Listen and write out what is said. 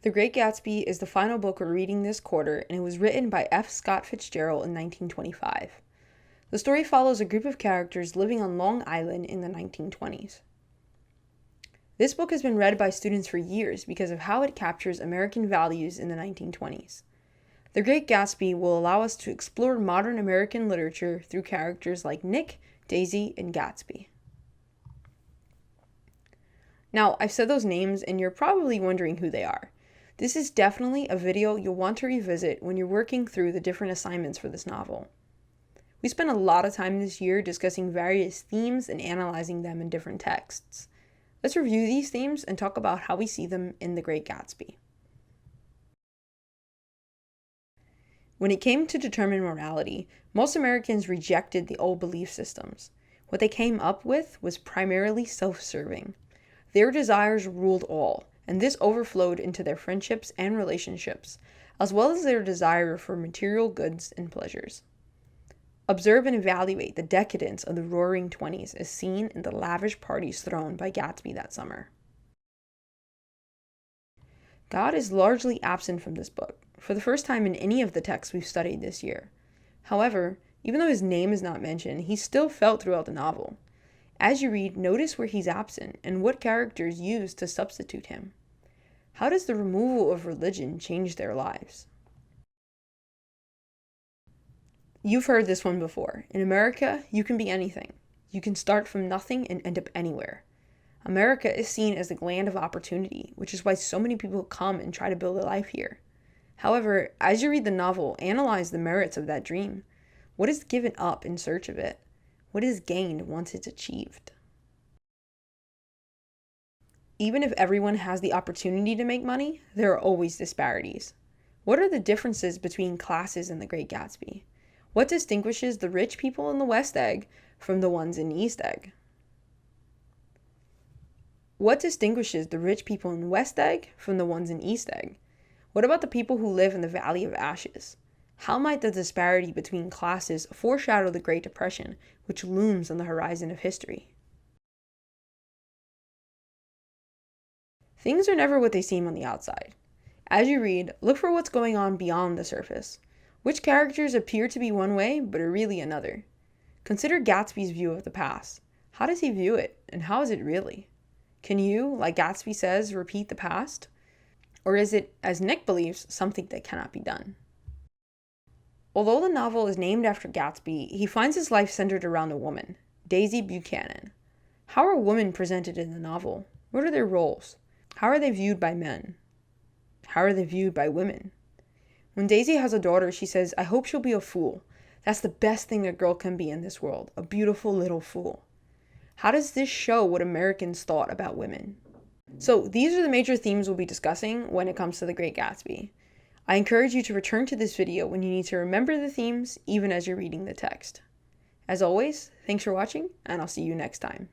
The Great Gatsby is the final book we're reading this quarter, and it was written by F. Scott Fitzgerald in 1925. The story follows a group of characters living on Long Island in the 1920s. This book has been read by students for years because of how it captures American values in the 1920s. The Great Gatsby will allow us to explore modern American literature through characters like Nick, Daisy, and Gatsby. Now, I've said those names and you're probably wondering who they are. This is definitely a video you'll want to revisit when you're working through the different assignments for this novel. We spent a lot of time this year discussing various themes and analyzing them in different texts. Let's review these themes and talk about how we see them in The Great Gatsby. When it came to determine morality, most Americans rejected the old belief systems. What they came up with was primarily self-serving. Their desires ruled all, and this overflowed into their friendships and relationships, as well as their desire for material goods and pleasures. Observe and evaluate the decadence of the Roaring Twenties as seen in the lavish parties thrown by Gatsby that summer. God is largely absent from this book, for the first time in any of the texts we've studied this year. However, even though his name is not mentioned, he's still felt throughout the novel. As you read, notice where he's absent and what characters use to substitute him. How does the removal of religion change their lives? You've heard this one before. In America, you can be anything. You can start from nothing and end up anywhere. America is seen as the land of opportunity, which is why so many people come and try to build a life here. However, as you read the novel, analyze the merits of that dream. What is given up in search of it? What is gained once it's achieved? Even if everyone has the opportunity to make money, there are always disparities. What are the differences between classes in The Great Gatsby? What distinguishes the rich people in the West Egg from the ones in East Egg? What distinguishes the rich people in West Egg from the ones in East Egg? What about the people who live in the Valley of Ashes? How might the disparity between classes foreshadow the Great Depression, which looms on the horizon of history? Things are never what they seem on the outside. As you read, look for what's going on beyond the surface. Which characters appear to be one way, but are really another? Consider Gatsby's view of the past. How does he view it, and how is it really? Can you, like Gatsby says, repeat the past? Or is it, as Nick believes, something that cannot be done? Although the novel is named after Gatsby, he finds his life centered around a woman, Daisy Buchanan. How are women presented in the novel? What are their roles? How are they viewed by men? How are they viewed by women? When Daisy has a daughter, she says, "I hope she'll be a fool. That's the best thing a girl can be in this world, a beautiful little fool." How does this show what Americans thought about women? So these are the major themes we'll be discussing when it comes to The Great Gatsby. I encourage you to return to this video when you need to remember the themes, even as you're reading the text. As always, thanks for watching, and I'll see you next time.